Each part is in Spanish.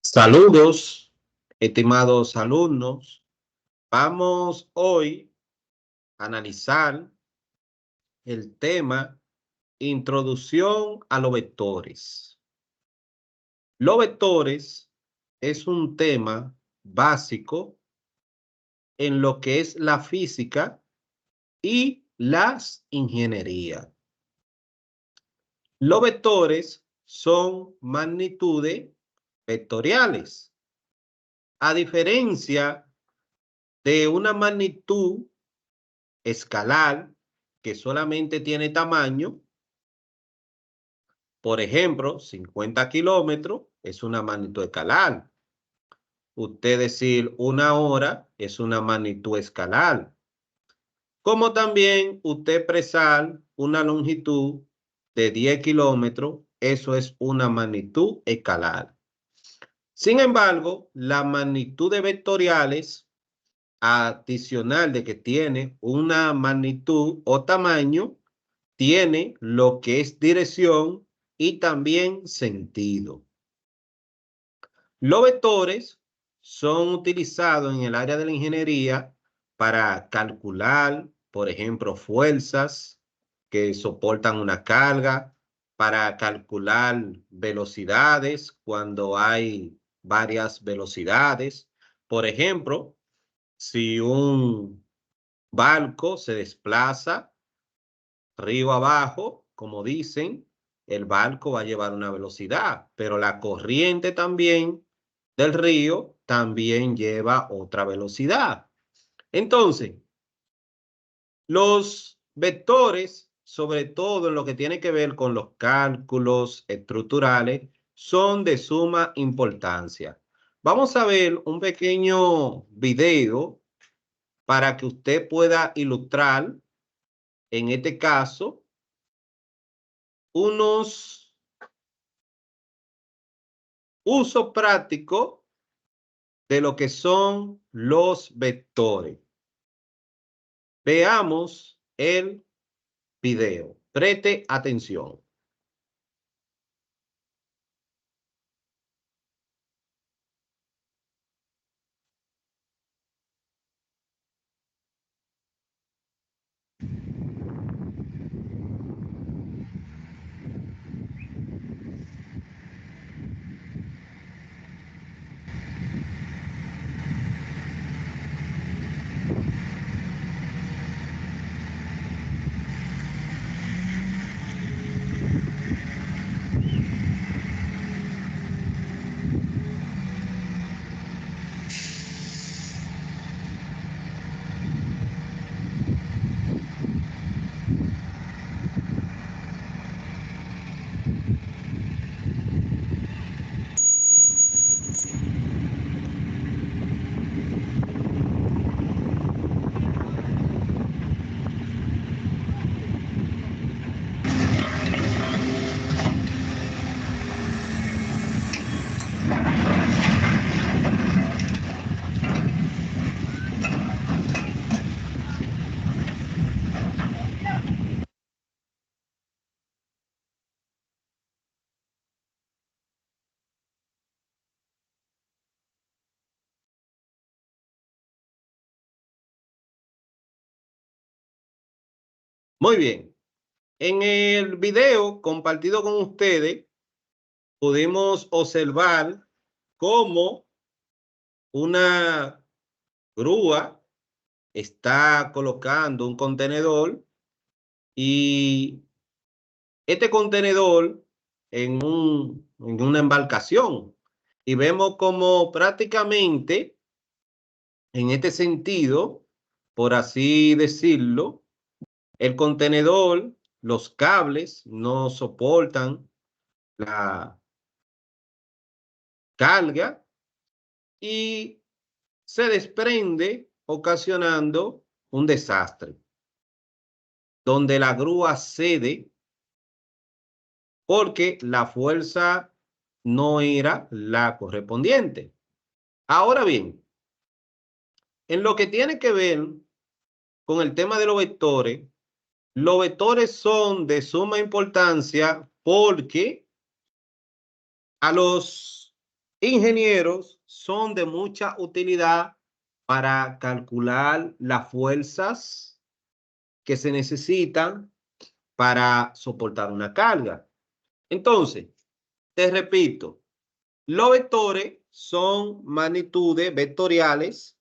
Saludos, estimados alumnos. Vamos hoy a analizar el tema Introducción a los vectores. Los vectores es un tema básico en lo que es la física y las ingenierías. Los vectores son magnitudes vectoriales. A diferencia de una magnitud escalar que solamente tiene tamaño, por ejemplo, 50 kilómetros es una magnitud escalar. Usted decir una hora es una magnitud escalar. Como también usted expresar una longitud de 10 kilómetros, eso es una magnitud escalar. Sin embargo, las magnitudes vectoriales, adicional de que tiene una magnitud o tamaño, tiene lo que es dirección y también sentido. Los vectores son utilizados en el área de la ingeniería para calcular, por ejemplo, fuerzas que soportan una carga, para calcular velocidades cuando hay varias velocidades. Por ejemplo, si un barco se desplaza río abajo, como dicen, el barco va a llevar una velocidad, pero la corriente también del río también lleva otra velocidad. Entonces, los vectores, sobre todo en lo que tiene que ver con los cálculos estructurales, son de suma importancia. Vamos a ver un pequeño video para que usted pueda ilustrar, en este caso, unos usos prácticos de lo que son los vectores. Veamos el video. Preste atención. Muy bien. En el video compartido con ustedes, pudimos observar cómo una grúa está colocando un contenedor y este contenedor en una embarcación. Y vemos como prácticamente en este sentido, por así decirlo, el contenedor, los cables no soportan la carga y se desprende ocasionando un desastre, donde la grúa cede porque la fuerza no era la correspondiente. Ahora bien, en lo que tiene que ver con el tema de los vectores son de suma importancia porque a los ingenieros son de mucha utilidad para calcular las fuerzas que se necesitan para soportar una carga. Entonces, te repito, los vectores son magnitudes vectoriales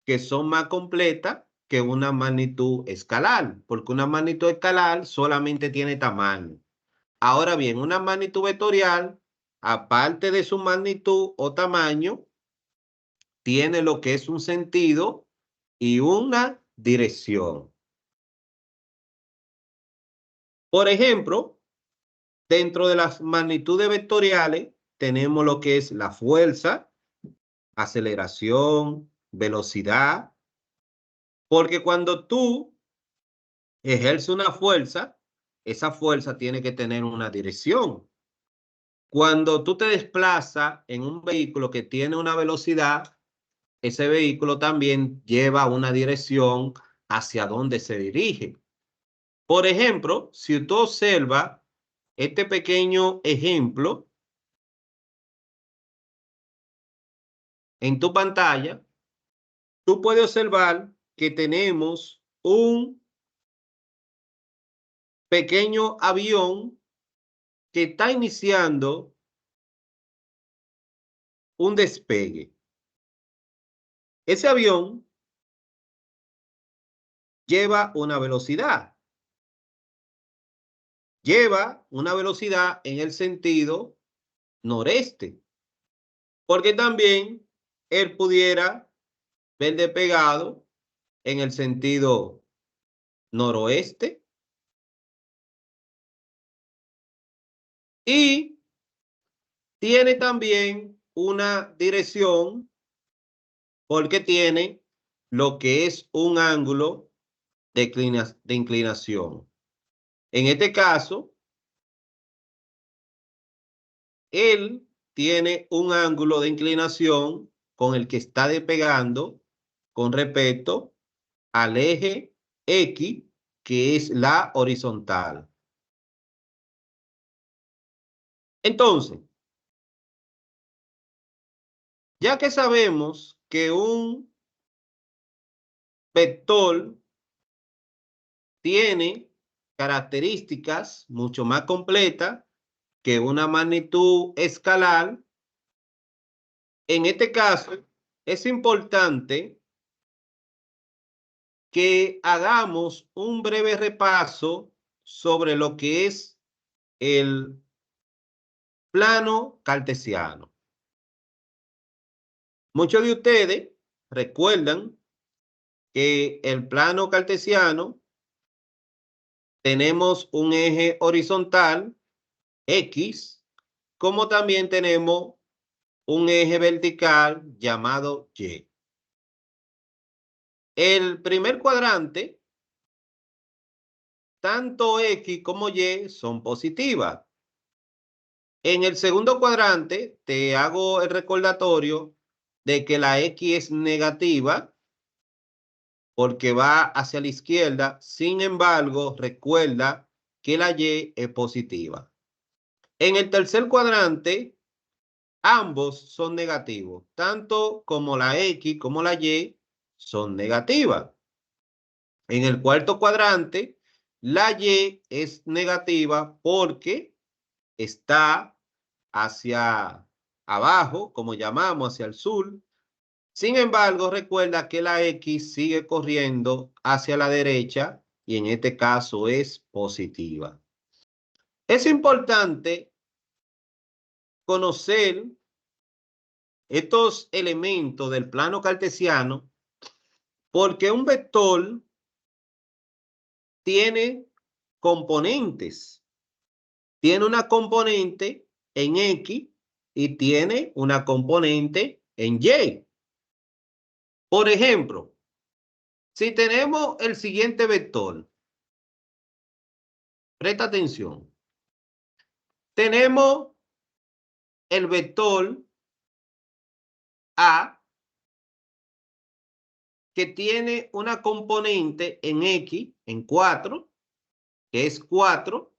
que son más completas que una magnitud escalar, porque una magnitud escalar solamente tiene tamaño. Ahora bien, una magnitud vectorial, aparte de su magnitud o tamaño, tiene lo que es un sentido y una dirección. Por ejemplo, dentro de las magnitudes vectoriales tenemos lo que es la fuerza, aceleración, velocidad, porque cuando tú ejerces una fuerza, esa fuerza tiene que tener una dirección. Cuando tú te desplazas en un vehículo que tiene una velocidad, ese vehículo también lleva una dirección hacia donde se dirige. Por ejemplo, si tú observas este pequeño ejemplo en tu pantalla, tú puedes observar que tenemos un pequeño avión que está iniciando un despegue. Ese avión lleva una velocidad. Lleva una velocidad en el sentido noreste, porque también él pudiera ver despegado en el sentido noroeste y tiene también una dirección porque tiene lo que es un ángulo de inclinación. En este caso, él tiene un ángulo de inclinación con el que está despegando con respecto al eje X, que es la horizontal. Entonces, ya que sabemos que un vector tiene características mucho más completas que una magnitud escalar, en este caso es importante que hagamos un breve repaso sobre lo que es el plano cartesiano. Muchos de ustedes recuerdan que el plano cartesiano tenemos un eje horizontal X, como también tenemos un eje vertical llamado Y. El primer cuadrante, tanto X como Y son positivas. En el segundo cuadrante te hago el recordatorio de que la X es negativa porque va hacia la izquierda. Sin embargo, recuerda que la Y es positiva. En el tercer cuadrante, ambos son negativos. Tanto como la X como la Y son negativas. En el cuarto cuadrante, la Y es negativa porque está hacia abajo, como llamamos, hacia el sur. Sin embargo, recuerda que la X sigue corriendo hacia la derecha y en este caso es positiva. Es importante conocer estos elementos del plano cartesiano porque un vector tiene componentes. Tiene una componente en X y tiene una componente en Y. Por ejemplo, si tenemos el siguiente vector, presta atención. Tenemos el vector A que tiene una componente en X, en 4, que es 4,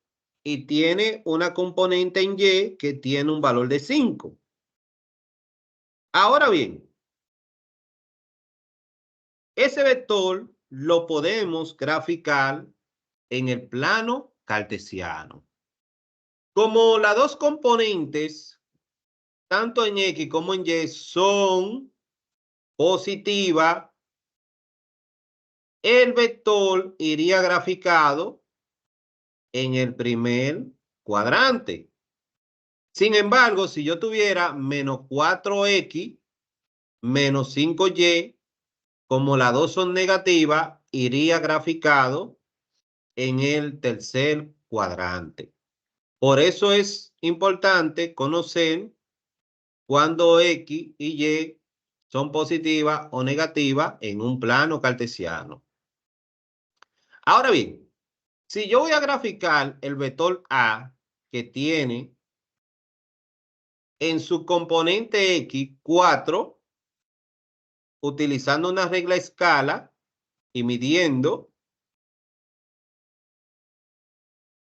y tiene una componente en Y que tiene un valor de 5. Ahora bien, ese vector lo podemos graficar en el plano cartesiano. Como las dos componentes, tanto en X como en Y, son positivas, el vector iría graficado en el primer cuadrante. Sin embargo, si yo tuviera menos 4X menos 5Y, como las dos son negativas, iría graficado en el tercer cuadrante. Por eso es importante conocer cuando X y Y son positivas o negativas en un plano cartesiano. Ahora bien, si yo voy a graficar el vector A, que tiene en su componente X 4, utilizando una regla escala y midiendo,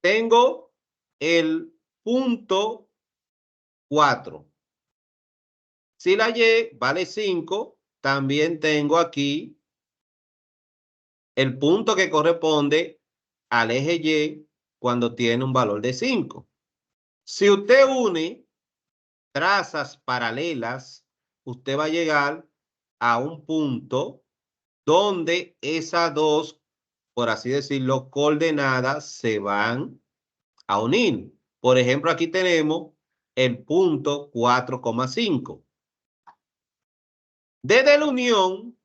tengo el punto 4. Si la Y vale 5, también tengo aquí el punto que corresponde al eje Y cuando tiene un valor de 5. Si usted une trazas paralelas, usted va a llegar a un punto donde esas dos, por así decirlo, coordenadas se van a unir. Por ejemplo, aquí tenemos el punto 4,5. Desde la unión,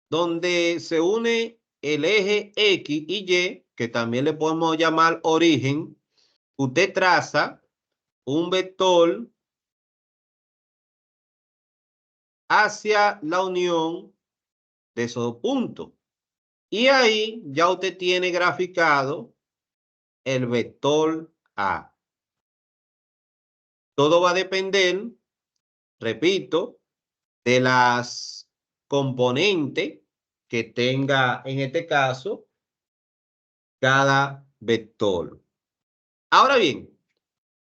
donde se une el eje X y Y, que también le podemos llamar origen, usted traza un vector hacia la unión de esos dos puntos. Y ahí ya usted tiene graficado el vector A. Todo va a depender, repito, de las componentes que tenga en este caso cada vector. Ahora bien,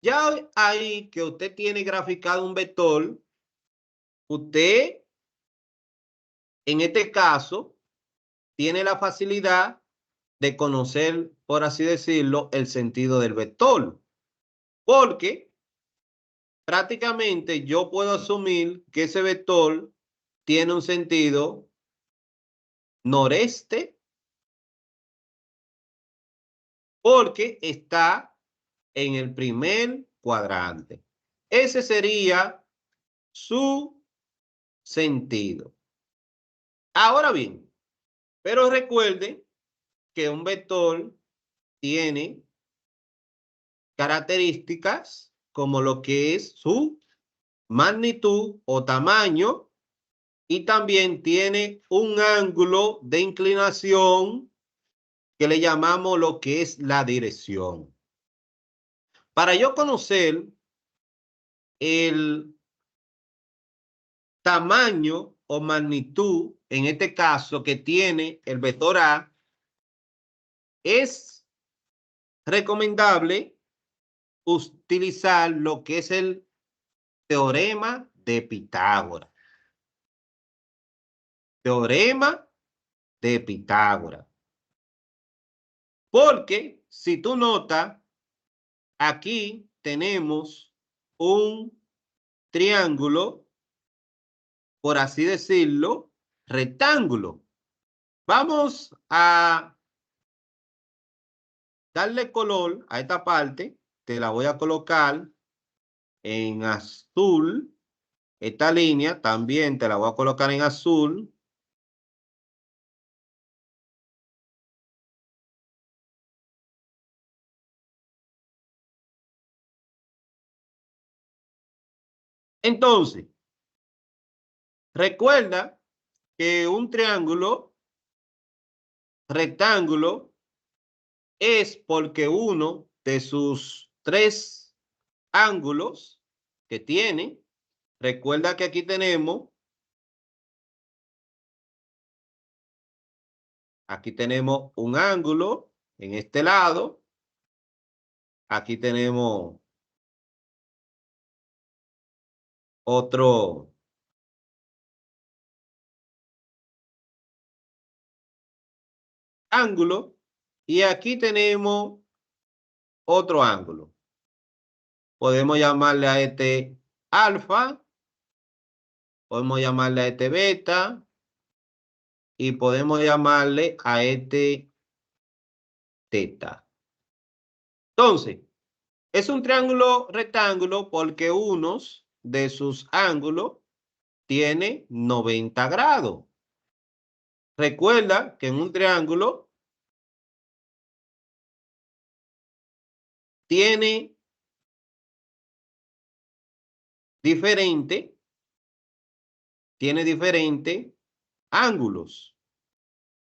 ya ahí que usted tiene graficado un vector, usted en este caso tiene la facilidad de conocer, por así decirlo, el sentido del vector. Porque prácticamente yo puedo asumir que ese vector tiene un sentido noreste porque está en el primer cuadrante. Ese sería su sentido. Ahora bien, pero recuerden que un vector tiene características como lo que es su magnitud o tamaño y también tiene un ángulo de inclinación que le llamamos lo que es la dirección. Para yo conocer el tamaño o magnitud, en este caso, que tiene el vector A, es recomendable utilizar lo que es el teorema de Pitágoras. Teorema de Pitágoras. Porque si tú notas, aquí tenemos un triángulo, por así decirlo, rectángulo. Vamos a darle color a esta parte. Te la voy a colocar en azul. Esta línea también te la voy a colocar en azul. Entonces, recuerda que un triángulo rectángulo es porque uno de sus tres ángulos que tiene, recuerda que aquí tenemos un ángulo en este lado, aquí tenemos otro ángulo y aquí tenemos otro ángulo. Podemos llamarle a este alfa, podemos llamarle a este beta y podemos llamarle a este teta. Entonces, es un triángulo rectángulo porque unos de sus ángulos tiene 90 grados. Recuerda que en un triángulo tiene diferentes ángulos.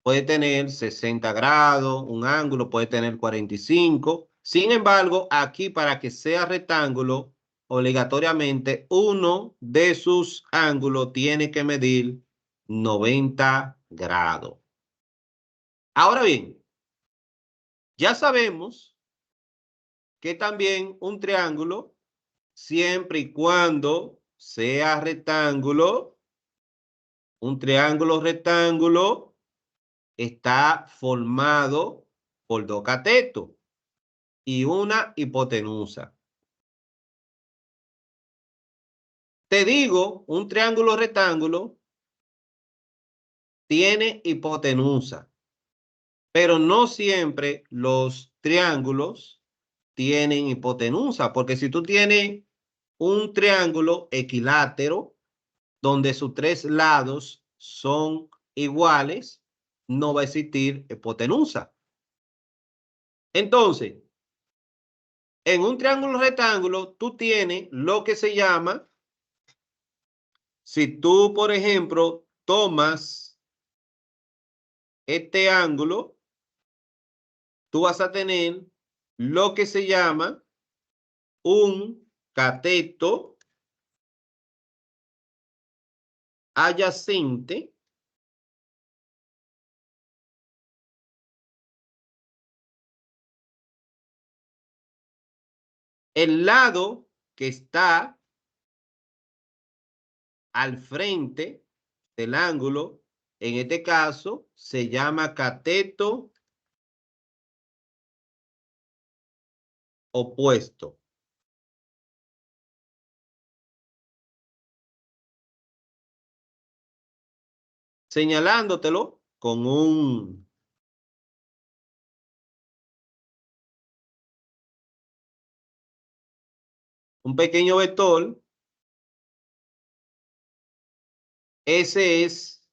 Puede tener 60 grados, un ángulo puede tener 45. Sin embargo, aquí para que sea rectángulo, obligatoriamente uno de sus ángulos tiene que medir 90 grados. Ahora bien, ya sabemos que también un triángulo, siempre y cuando sea rectángulo, un triángulo rectángulo está formado por dos catetos y una hipotenusa. Te digo, un triángulo rectángulo tiene hipotenusa, pero no siempre los triángulos tienen hipotenusa, porque si tú tienes un triángulo equilátero donde sus tres lados son iguales, no va a existir hipotenusa. Entonces, en un triángulo rectángulo, tú tienes lo que se llama, si tú, por ejemplo, tomas este ángulo, tú vas a tener lo que se llama un cateto adyacente el lado que está al frente del ángulo, en este caso, se llama cateto opuesto. Señalándotelo con un pequeño vector, ese es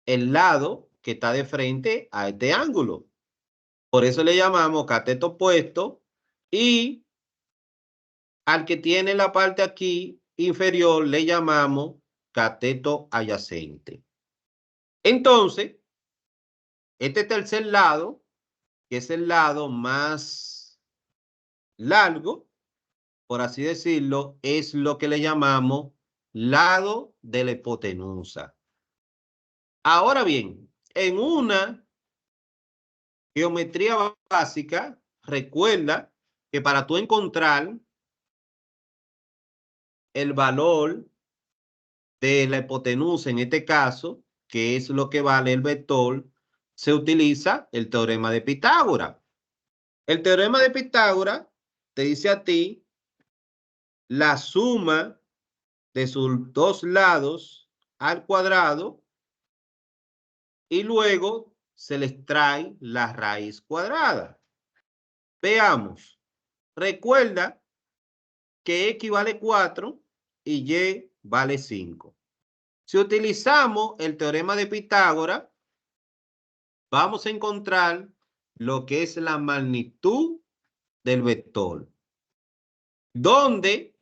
el lado que está de frente a este ángulo. Por eso le llamamos cateto opuesto y al que tiene la parte aquí inferior le llamamos cateto adyacente. Entonces, este tercer lado, que es el lado más largo, por así decirlo, es lo que le llamamos lado de la hipotenusa. Ahora bien, en una geometría básica, recuerda que para tú encontrar el valor de la hipotenusa, en este caso, que es lo que vale el vector, se utiliza el teorema de Pitágoras. El teorema de Pitágoras te dice a ti la suma de sus dos lados al cuadrado y luego se les extrae la raíz cuadrada. Veamos. Recuerda que X vale 4 y Y vale 5. Si utilizamos el teorema de Pitágoras, vamos a encontrar lo que es la magnitud del vector, donde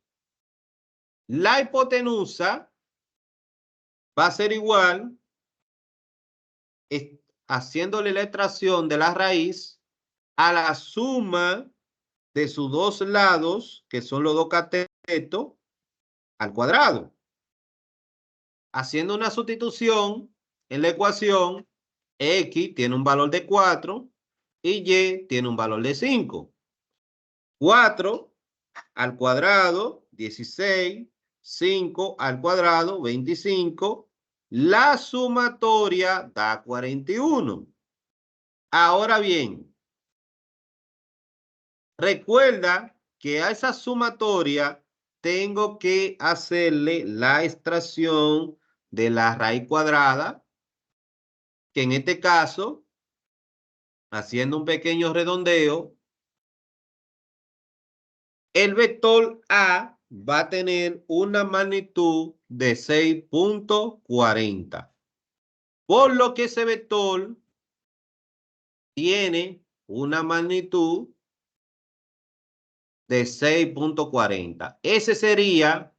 la hipotenusa va a ser igual, haciéndole la extracción de la raíz, a la suma de sus dos lados, que son los dos catetos, al cuadrado. Haciendo una sustitución en la ecuación, X tiene un valor de 4 y Y tiene un valor de 5. 4 al cuadrado, 16, 5 al cuadrado, 25. La sumatoria da 41. Ahora bien, recuerda que a esa sumatoria tengo que hacerle la extracción de la raíz cuadrada, que en este caso, haciendo un pequeño redondeo, el vector A va a tener una magnitud de 6.40. Por lo que ese vector tiene una magnitud de 6.40. Ese sería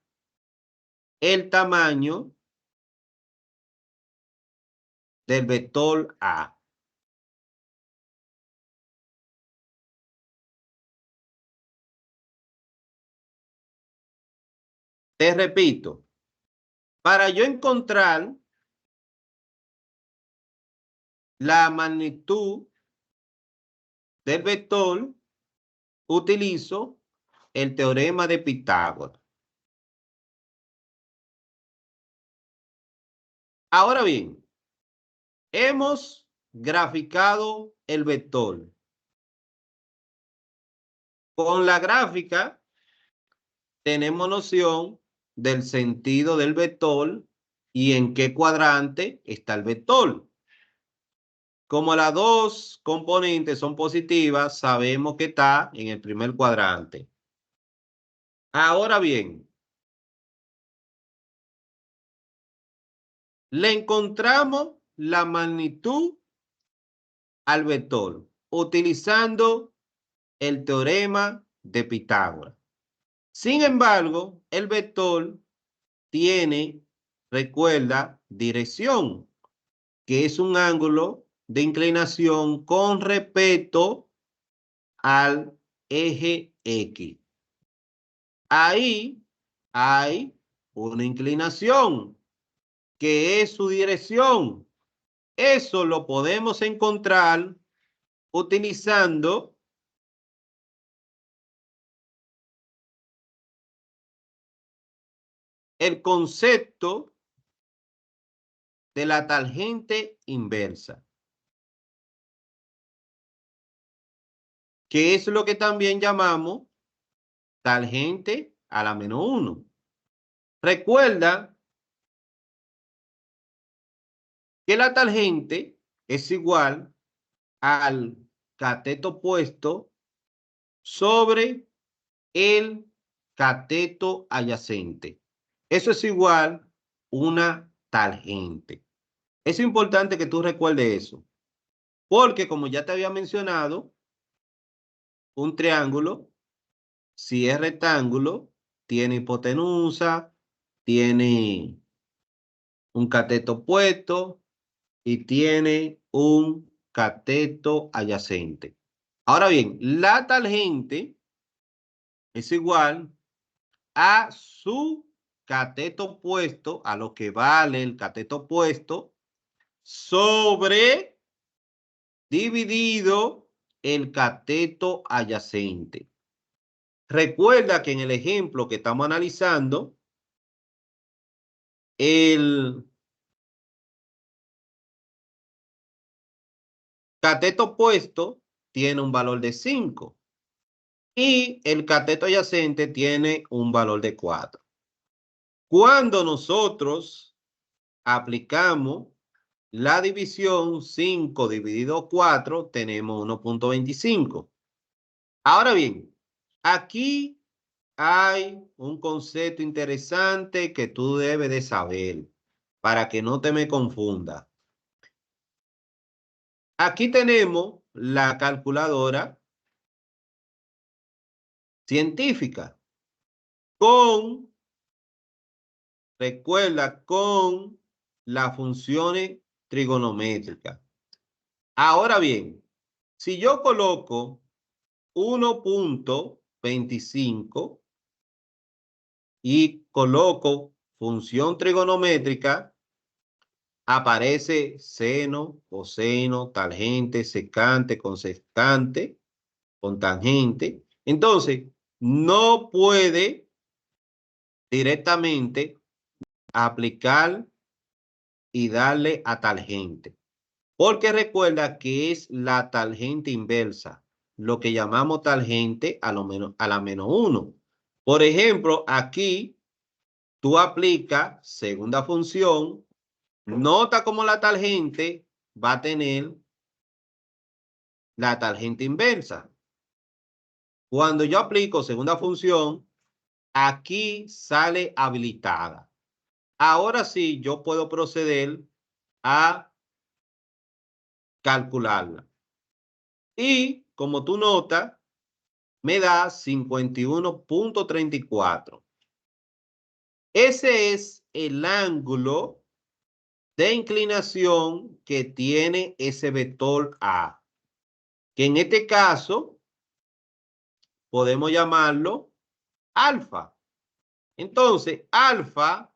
el tamaño del vector A. Te repito, para yo encontrar la magnitud del vector, utilizo el teorema de Pitágoras. Ahora bien, hemos graficado el vector. Con la gráfica tenemos noción del sentido del vector y en qué cuadrante está el vector. Como las dos componentes son positivas, sabemos que está en el primer cuadrante. Ahora bien, le encontramos la magnitud al vector utilizando el teorema de Pitágoras. Sin embargo, el vector tiene, recuerda, dirección, que es un ángulo de inclinación con respecto al eje X. Ahí hay una inclinación, que es su dirección. Eso lo podemos encontrar utilizando el concepto de la tangente inversa, que es lo que también llamamos tangente a la menos 1. Recuerda que la tangente es igual al cateto opuesto sobre el cateto adyacente. Eso es igual a una tangente. Es importante que tú recuerdes eso, porque como ya te había mencionado, un triángulo, si es rectángulo, tiene hipotenusa, tiene un cateto opuesto y tiene un cateto adyacente. Ahora bien, la tangente es igual a su cateto opuesto, a lo que vale el cateto opuesto, sobre dividido el cateto adyacente. Recuerda que en el ejemplo que estamos analizando, el cateto opuesto tiene un valor de 5 y el cateto adyacente tiene un valor de 4. Cuando nosotros aplicamos la división 5 dividido 4, tenemos 1.25. Ahora bien, aquí hay un concepto interesante que tú debes de saber para que no te me confunda. Aquí tenemos la calculadora científica con, recuerda, con las funciones trigonométricas. Ahora bien, si yo coloco 1.25 y coloco función trigonométrica, aparece seno, coseno, tangente, secante, consecante, con tangente. Entonces, no puede directamente aplicar y darle a tangente. Porque recuerda que es la tangente inversa, lo que llamamos tangente a la menos 1. Por ejemplo, aquí tú aplicas segunda función, nota cómo la tangente va a tener la tangente inversa. Cuando yo aplico segunda función, aquí sale habilitada. Ahora sí, yo puedo proceder a calcularla. Y como tú notas, me da 51.34. Ese es el ángulo de inclinación que tiene ese vector A, que en este caso podemos llamarlo alfa. Entonces, alfa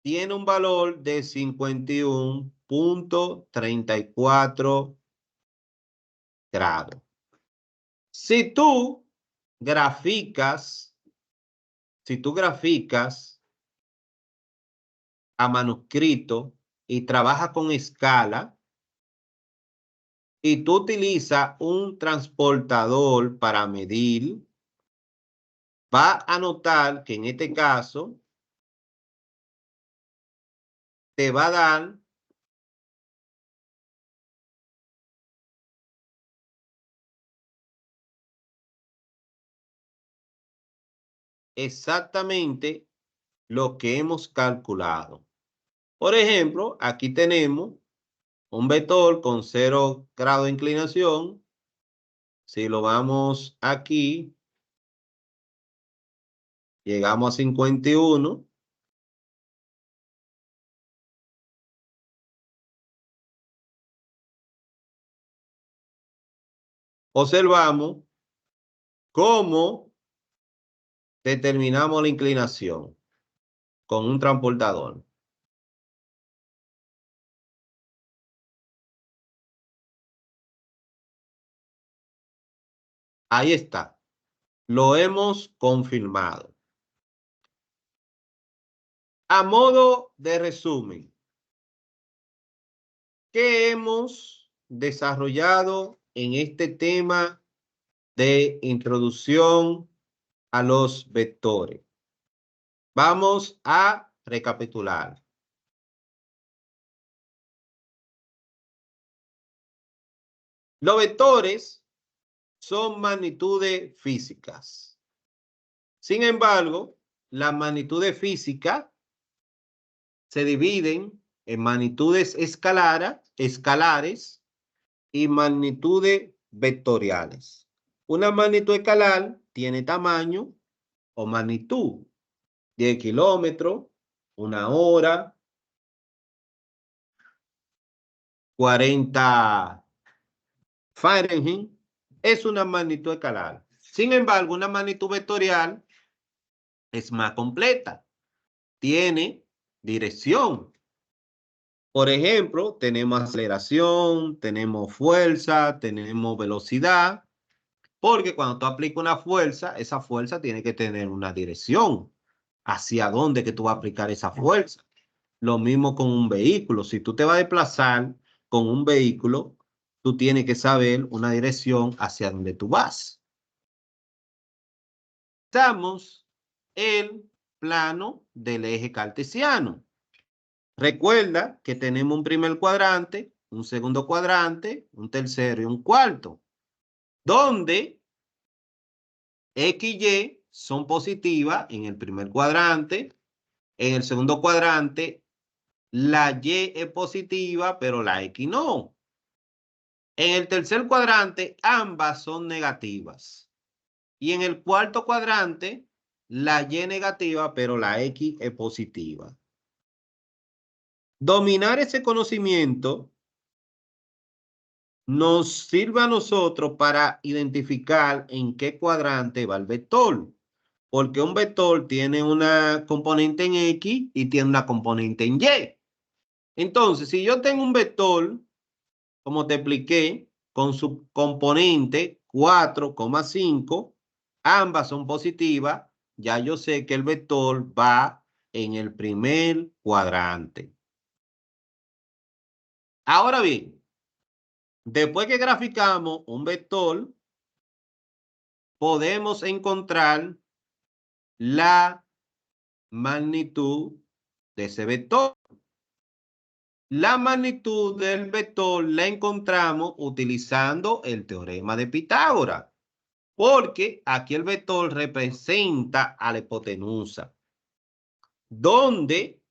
tiene un valor de 51.34 grados. Si tú graficas a manuscrito y trabajas con escala y tú utilizas un transportador para medir, va a notar que en este caso te va a dar exactamente lo que hemos calculado. Por ejemplo, aquí tenemos un vector con 0 grado de inclinación. Si lo vamos aquí, llegamos a 51. Observamos cómo determinamos la inclinación con un transportador. Ahí está. Lo hemos confirmado. A modo de resumen, ¿qué hemos desarrollado en este tema de introducción a los vectores? Vamos a recapitular. Los vectores son magnitudes físicas. Sin embargo, las magnitudes físicas se dividen en magnitudes escalares y magnitudes vectoriales. Una magnitud escalar tiene tamaño o magnitud. 10 kilómetros, 1 hora, 40 Fahrenheit, es una magnitud escalar. Sin embargo, una magnitud vectorial es más completa. Tiene dirección. Por ejemplo, tenemos aceleración, tenemos fuerza, tenemos velocidad, porque cuando tú aplicas una fuerza, esa fuerza tiene que tener una dirección. ¿Hacia dónde que tú vas a aplicar esa fuerza? Lo mismo con un vehículo. Si tú te vas a desplazar con un vehículo, tú tienes que saber una dirección hacia dónde tú vas. Estamos el plano del eje cartesiano. Recuerda que tenemos un primer cuadrante, un segundo cuadrante, un tercero y un cuarto, donde X y Y son positivas en el primer cuadrante. En el segundo cuadrante, la Y es positiva, pero la X no. En el tercer cuadrante, ambas son negativas. Y en el cuarto cuadrante, la Y negativa, pero la X es positiva. Dominar ese conocimiento nos sirve a nosotros para identificar en qué cuadrante va el vector. Porque un vector tiene una componente en X y tiene una componente en Y. Entonces, si yo tengo un vector, como te expliqué, con su componente 4,5, ambas son positivas, ya yo sé que el vector va en el primer cuadrante. Ahora bien, después que graficamos un vector, podemos encontrar la magnitud de ese vector. La magnitud del vector la encontramos utilizando el teorema de Pitágoras, porque aquí el vector representa a la hipotenusa, donde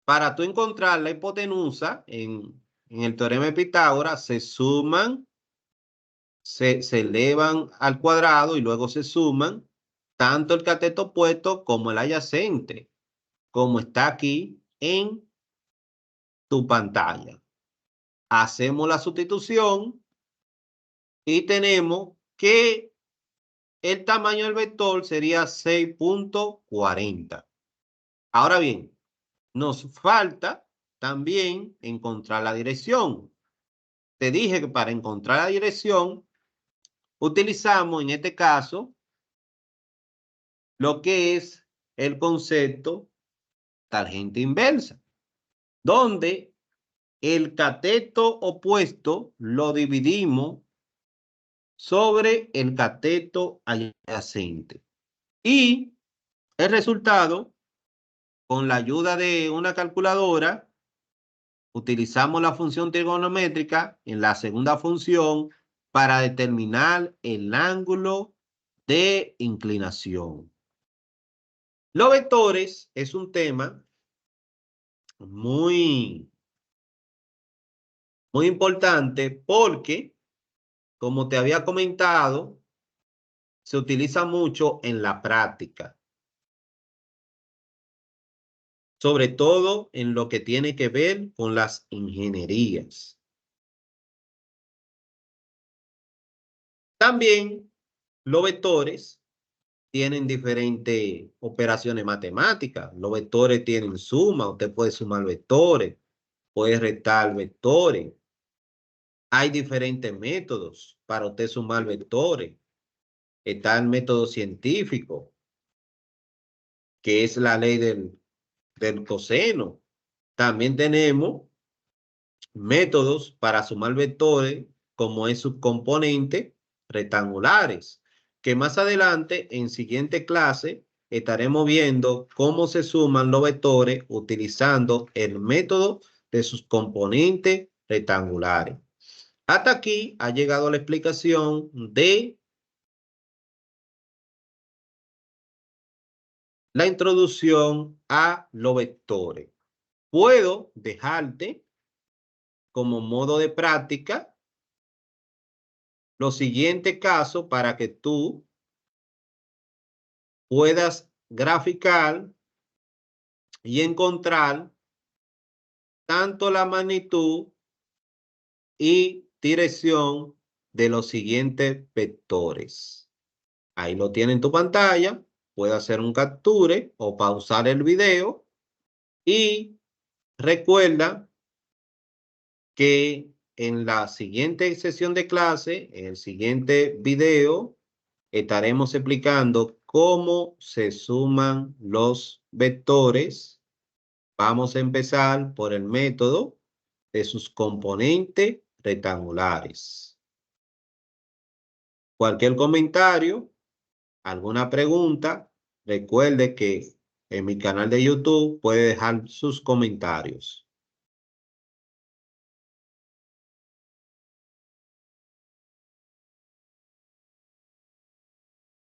para tú encontrar la hipotenusa en el teorema de Pitágoras se suman, se elevan al cuadrado y luego se suman tanto el cateto opuesto como el adyacente, como está aquí en tu pantalla. Hacemos la sustitución y tenemos que el tamaño del vector sería 6.40. Ahora bien, nos falta también encontrar la dirección. Te dije que para encontrar la dirección utilizamos en este caso lo que es el concepto tangente inversa, donde el cateto opuesto lo dividimos sobre el cateto adyacente. Y el resultado, con la ayuda de una calculadora, utilizamos la función trigonométrica en la segunda función para determinar el ángulo de inclinación. Los vectores es un tema muy importante porque, como te había comentado, se utiliza mucho en la práctica, sobre todo en lo que tiene que ver con las ingenierías. También los vectores tienen diferentes operaciones matemáticas. Los vectores tienen suma, usted puede sumar vectores, puede restar vectores. Hay diferentes métodos para usted sumar vectores. Está el método científico, que es la ley del coseno. También tenemos métodos para sumar vectores, como es sus componentes rectangulares, que más adelante en siguiente clase estaremos viendo cómo se suman los vectores utilizando el método de sus componentes rectangulares. Hasta aquí ha llegado la explicación de la introducción a los vectores. Puedo dejarte como modo de práctica los siguientes casos para que tú puedas graficar y encontrar tanto la magnitud y dirección de los siguientes vectores. Ahí lo tienes en tu pantalla. Puedes hacer un capture o pausar el video y recuerda que en la siguiente sesión de clase, en el siguiente video, estaremos explicando cómo se suman los vectores. Vamos a empezar por el método de sus componentes rectangulares. Cualquier comentario, alguna pregunta, recuerde que en mi canal de YouTube puede dejar sus comentarios.